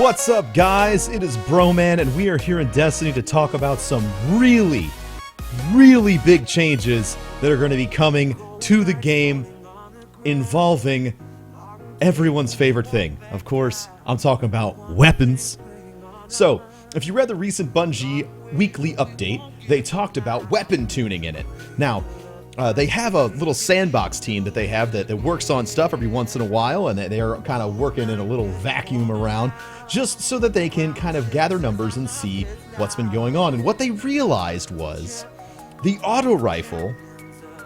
What's up, guys? It is Broman, and we are here in Destiny to talk about some really big changes that are going to be coming to the game involving everyone's favorite thing. Of course, I'm talking about weapons. So, if you read the recent Bungie weekly update, they talked about weapon tuning in it. Now, they have a little sandbox team that they have that works on stuff every once in a while, and they're kind of working in a little vacuum around just so that they can kind of gather numbers and see what's been going on. And what they realized was the auto rifle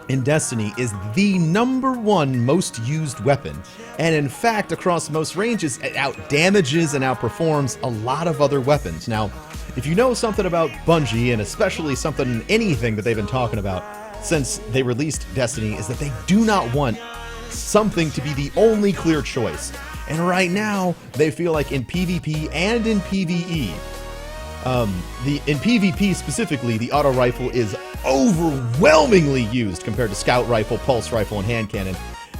in Destiny is the #1 most used weapon. And in fact, across most ranges, it outdamages and outperforms a lot of other weapons. Now, if you know something about Bungie, and especially anything that they've been talking about since they released Destiny, is that they do not want something to be the only clear choice. And right now, they feel like in PvP and in PvE, in PvP specifically, the auto rifle is overwhelmingly used compared to scout rifle, pulse rifle, and hand cannon.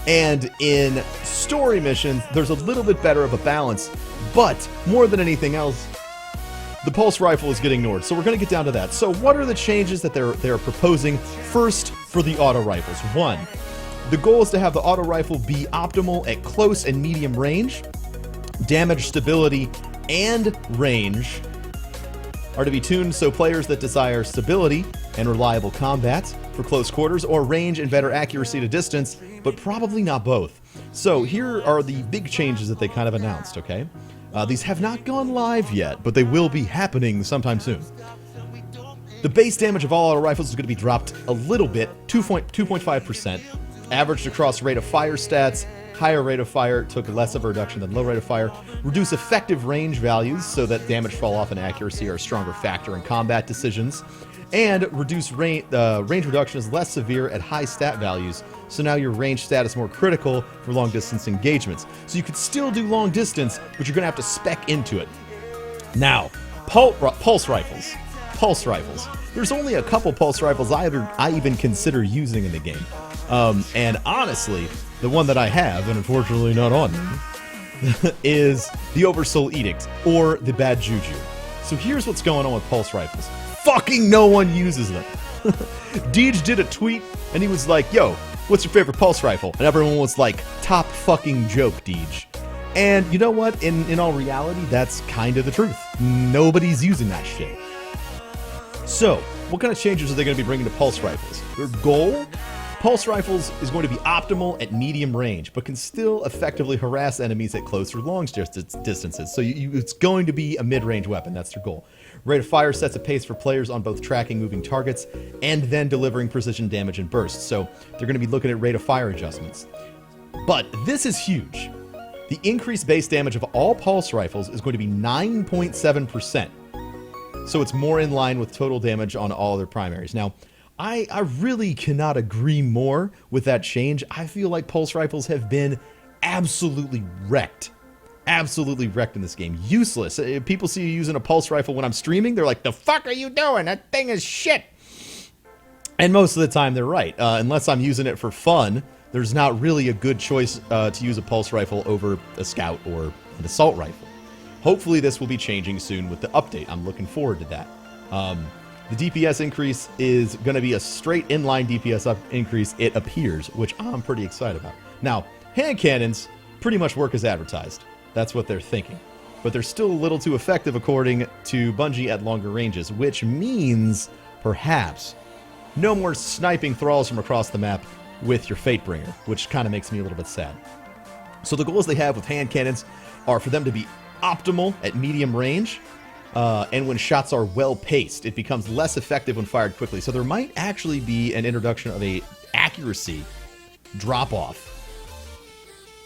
And in story missions, there's a little bit better of a balance, but more than anything else, the pulse rifle is getting ignored. So we're going to get down to that. So what are the changes that they're proposing? First, for the auto rifles. 1, the goal is to have the auto rifle be optimal at close and medium range. Damage, stability, and range are to be tuned so players that desire stability and reliable combat for close quarters, or range and better accuracy to distance, but probably not both. So here are the big changes that they kind of announced, okay? These have not gone live yet, but they will be happening sometime soon. The base damage of all auto rifles is going to be dropped a little bit, 2.5%, averaged across rate of fire stats. Higher rate of fire took less of a reduction than low rate of fire. Reduce effective range values so that damage fall off and accuracy are a stronger factor in combat decisions. And reduce range reduction is less severe at high stat values, so now your range stat is more critical for long distance engagements. So you could still do long distance, but you're going to have to spec into it. Now, pulse rifles. Pulse rifles. There's only a couple pulse rifles I even consider using in the game. And honestly, the one that I have, and unfortunately not on me, is the Oversoul Edict, or the Bad Juju. So here's what's going on with pulse rifles. Fucking no one uses them. Deej did a tweet, and he was like, yo, what's your favorite pulse rifle? And everyone was like, top fucking joke, Deej. And you know what? In all reality, that's kind of the truth. Nobody's using that shit. So, what kind of changes are they going to be bringing to pulse rifles? Their goal? Pulse rifles is going to be optimal at medium range, but can still effectively harass enemies at close or long distances. So it's going to be a mid-range weapon. That's their goal. Rate of fire sets a pace for players on both tracking moving targets and then delivering precision damage in bursts. So they're going to be looking at rate of fire adjustments. But this is huge. The increased base damage of all pulse rifles is going to be 9.7%. So it's more in line with total damage on all their primaries. Now, I really cannot agree more with that change. I feel like pulse rifles have been absolutely wrecked. Absolutely wrecked in this game. Useless. If people see you using a pulse rifle when I'm streaming, they're like, the fuck are you doing? That thing is shit. And most of the time they're right. Unless I'm using it for fun, there's not really a good choice to use a pulse rifle over a scout or an assault rifle. Hopefully this will be changing soon with the update. I'm looking forward to that. The DPS increase is going to be a straight inline DPS increase, it appears, which I'm pretty excited about. Now, hand cannons pretty much work as advertised. That's what they're thinking. But they're still a little too effective according to Bungie at longer ranges, which means, perhaps, no more sniping thralls from across the map with your Fatebringer, which kind of makes me a little bit sad. So the goals they have with hand cannons are for them to be optimal at medium range, and when shots are well-paced, it becomes less effective when fired quickly. So there might actually be an introduction of a accuracy drop-off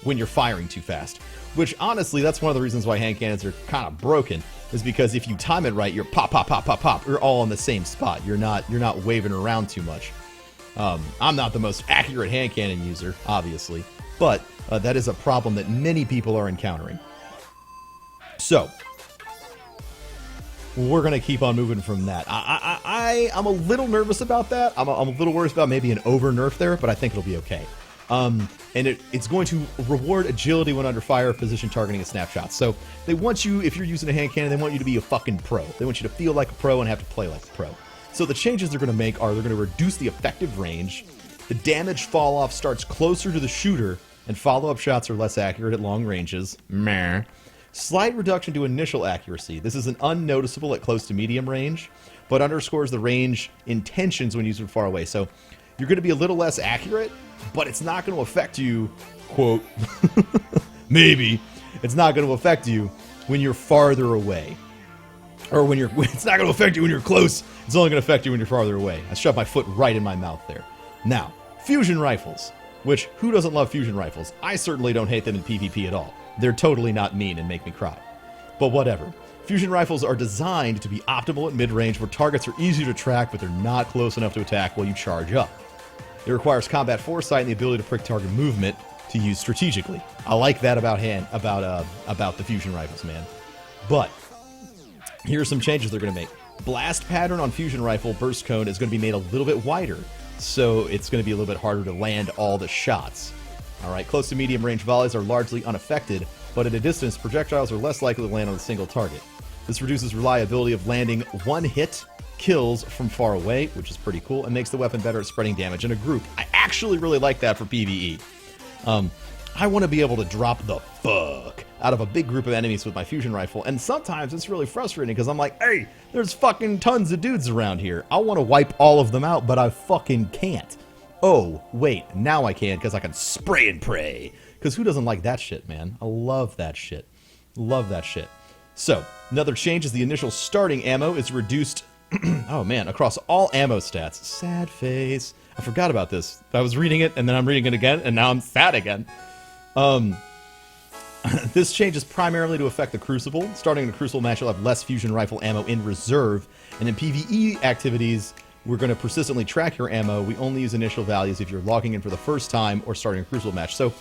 when you're firing too fast. Which, honestly, that's one of the reasons why hand cannons are kind of broken, is because if you time it right, you're pop, pop, pop, pop, pop. You're all in the same spot. You're not waving around too much. I'm not the most accurate hand cannon user, obviously, but that is a problem that many people are encountering. So, we're going to keep on moving from that. I'm a little nervous about that. I'm a little worried about maybe an over nerf there, but I think it'll be okay. And it's going to reward agility when under fire, position targeting, and snapshots. So they want you, if you're using a hand cannon, they want you to be a fucking pro. They want you to feel like a pro and have to play like a pro. So the changes they're going to make are they're going to reduce the effective range. The damage fall off starts closer to the shooter, and follow-up shots are less accurate at long ranges. Meh. Slight reduction to initial accuracy. This is an unnoticeable at close to medium range, but underscores the range intentions when used from far away. So you're going to be a little less accurate, but it's not going to affect you, quote, maybe, it's not going to affect you when you're farther away. Or when it's not going to affect you when you're close, it's only going to affect you when you're farther away. I shoved my foot right in my mouth there. Now, fusion rifles, which, who doesn't love fusion rifles? I certainly don't hate them in PvP at all. They're totally not mean and make me cry. But whatever. Fusion rifles are designed to be optimal at mid-range where targets are easy to track, but they're not close enough to attack while you charge up. It requires combat foresight and the ability to prick target movement to use strategically. I like that about the fusion rifles, man. But here are some changes they're going to make. Blast pattern on fusion rifle burst cone is going to be made a little bit wider, so it's going to be a little bit harder to land all the shots. Alright, close to medium range volleys are largely unaffected, but at a distance, projectiles are less likely to land on a single target. This reduces reliability of landing one-hit kills from far away, which is pretty cool, and makes the weapon better at spreading damage in a group. I actually really like that for PvE. I want to be able to drop the fuck out of a big group of enemies with my fusion rifle, and sometimes it's really frustrating because I'm like, hey, there's fucking tons of dudes around here. I want to wipe all of them out, but I fucking can't. Oh, wait, now I can because I can spray and pray. Because who doesn't like that shit, man? I love that shit. Love that shit. So, another change is the initial starting ammo is reduced, oh man, across all ammo stats. Sad face. I forgot about this. I was reading it, and then I'm reading it again, and now I'm sad again. This change is primarily to affect the Crucible. Starting in a Crucible match, you'll have less fusion rifle ammo in reserve, and in PvE activities, we're going to persistently track your ammo. We only use initial values if you're logging in for the first time or starting a Crucible match. So,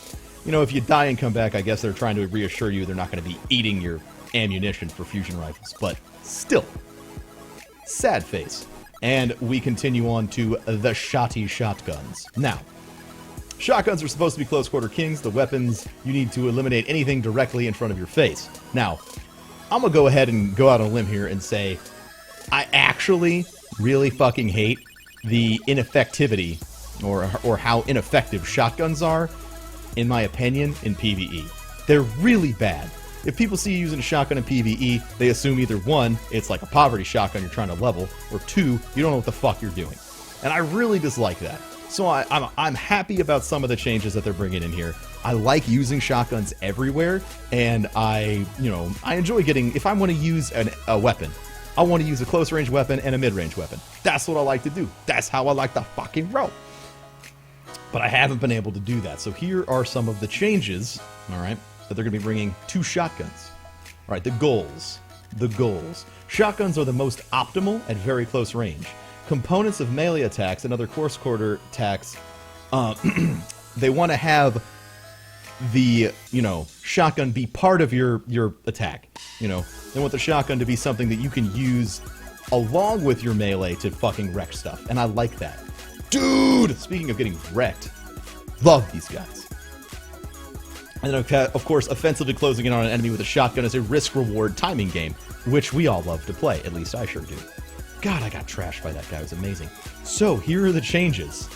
you know, if you die and come back, I guess they're trying to reassure you they're not going to be eating your ammunition for fusion rifles. But still, sad face. And we continue on to the shotty shotguns. Now, shotguns are supposed to be close-quarter kings, the weapons you need to eliminate anything directly in front of your face. Now, I'm going to go ahead and go out on a limb here and say, I actually really fucking hate the ineffectivity or how ineffective shotguns are, in my opinion, in PvE. They're really bad. If people see you using a shotgun in PvE, they assume either one, it's like a poverty shotgun you're trying to level, or two, you don't know what the fuck you're doing. And I really dislike that. So I'm happy about some of the changes that they're bringing in here. I like using shotguns everywhere, and I enjoy getting, if I want to use a weapon, I want to use a close-range weapon and a mid-range weapon. That's what I like to do. That's how I like to fucking roll. But I haven't been able to do that. So here are some of the changes, all right, that they're going to be bringing to shotguns. All right, the goals. The goals. Shotguns are the most optimal at very close range. Components of melee attacks and other close quarter attacks, they want to have the, shotgun be part of your attack. They want the shotgun to be something that you can use along with your melee to fucking wreck stuff. And I like that. Dude! Speaking of getting wrecked, love these guys. And then, of course, offensively closing in on an enemy with a shotgun is a risk-reward timing game, which we all love to play. At least I sure do. God, I got trashed by that guy. It was amazing. So, here are the changes.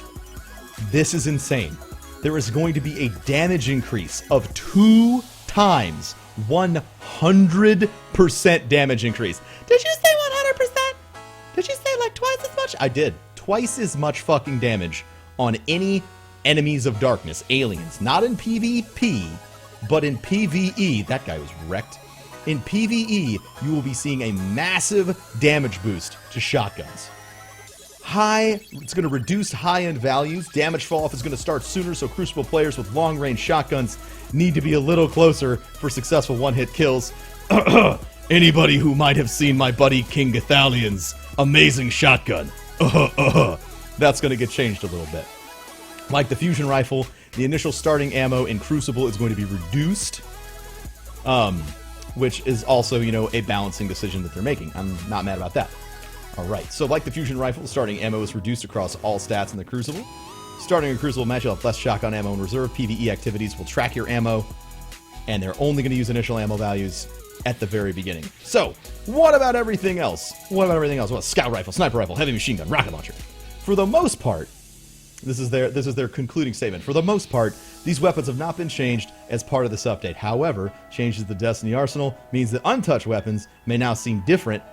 This is insane. There is going to be a damage increase of 2 times 100% damage increase. Did you say 100%? Did you say like twice as much? I did. Twice as much fucking damage on any enemies of darkness, aliens. Not in PvP, but in PvE. That guy was wrecked. In PvE, you will be seeing a massive damage boost to shotguns. It's going to reduce high-end values. Damage fall-off is going to start sooner, so Crucible players with long-range shotguns need to be a little closer for successful one-hit kills. Anybody who might have seen my buddy King Gathalion's amazing shotgun. That's going to get changed a little bit. Like the fusion rifle, the initial starting ammo in Crucible is going to be reduced. Which is also, a balancing decision that they're making. I'm not mad about that. Alright, so like the fusion rifle, starting ammo is reduced across all stats in the Crucible. Starting a Crucible match, you'll have less shotgun ammo in reserve. PvE activities will track your ammo, and they're only going to use initial ammo values at the very beginning. So, what about everything else? Well, scout rifle, sniper rifle, heavy machine gun, rocket launcher. For the most part, this is their concluding statement. For the most part, these weapons have not been changed as part of this update. However, changes to the Destiny arsenal means that untouched weapons may now seem different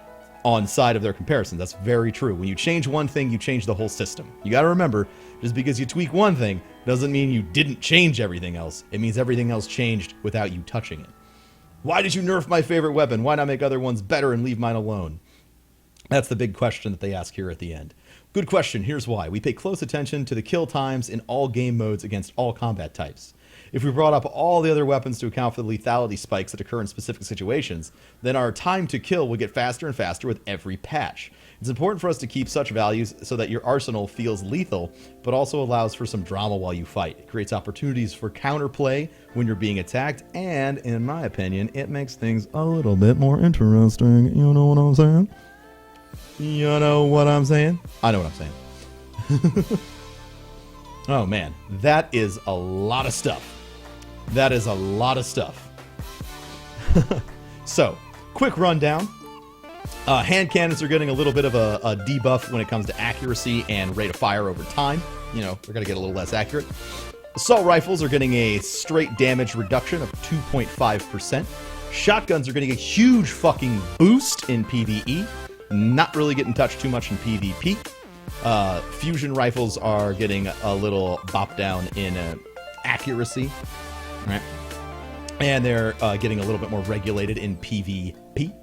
on side of their comparison. That's very true. When you change one thing, you change the whole system. You got to remember, just because you tweak one thing doesn't mean you didn't change everything else. It means everything else changed without you touching it. Why did you nerf my favorite weapon? Why not make other ones better and leave mine alone? That's the big question that they ask here at the end. Good question. Here's why. We pay close attention to the kill times in all game modes against all combat types. If we brought up all the other weapons to account for the lethality spikes that occur in specific situations, then our time to kill will get faster and faster with every patch. It's important for us to keep such values so that your arsenal feels lethal, but also allows for some drama while you fight. It creates opportunities for counterplay when you're being attacked, and, in my opinion, it makes things a little bit more interesting. You know what I'm saying? You know what I'm saying? I know what I'm saying. Oh, man. That is a lot of stuff. That is a lot of stuff. So, quick rundown. Hand cannons are getting a little bit of a debuff when it comes to accuracy and rate of fire over time. You know, they're going to get a little less accurate. Assault rifles are getting a straight damage reduction of 2.5%. Shotguns are getting a huge fucking boost in PvE. Not really getting touched too much in PvP. Fusion rifles are getting a little bop down in accuracy. Right? And they're getting a little bit more regulated in PvP.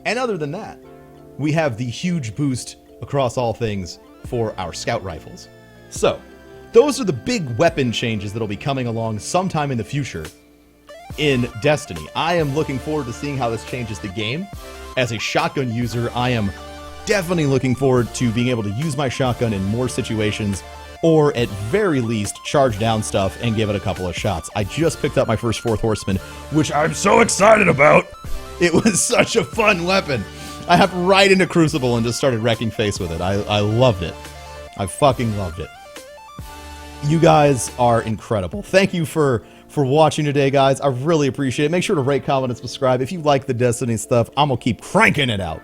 And other than that, we have the huge boost across all things for our scout rifles. So, those are the big weapon changes that'll be coming along sometime in the future in Destiny. I am looking forward to seeing how this changes the game. As a shotgun user, I am definitely looking forward to being able to use my shotgun in more situations, or at very least charge down stuff and give it a couple of shots. I just picked up my first Fourth Horseman, which I'm so excited about. It was such a fun weapon. I hopped right into Crucible and just started wrecking face with it. I loved it. I fucking loved it. You guys are incredible. Thank you for watching today, guys. I really appreciate it. Make sure to rate, comment, and subscribe. If you like the Destiny stuff, I'm going to keep cranking it out.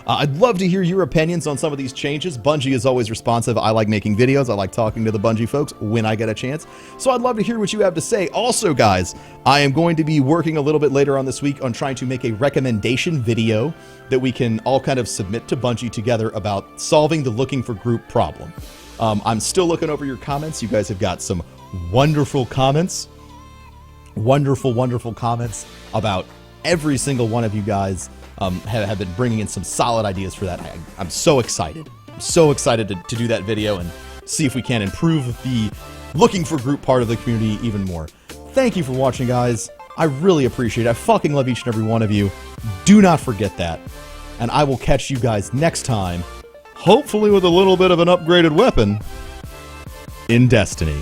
I'd love to hear your opinions on some of these changes. Bungie is always responsive. I like making videos. I like talking to the Bungie folks when I get a chance. So I'd love to hear what you have to say. Also, guys, I am going to be working a little bit later on this week on trying to make a recommendation video that we can all kind of submit to Bungie together about solving the looking for group problem. I'm still looking over your comments. You guys have got some wonderful comments. Wonderful comments about every single one of you guys. Have been bringing in some solid ideas for that. I'm so excited. I'm so excited to do that video and see if we can improve the looking for group part of the community even more. Thank you for watching, guys. I really appreciate it. I fucking love each and every one of you. Do not forget that. And I will catch you guys next time, hopefully with a little bit of an upgraded weapon in Destiny.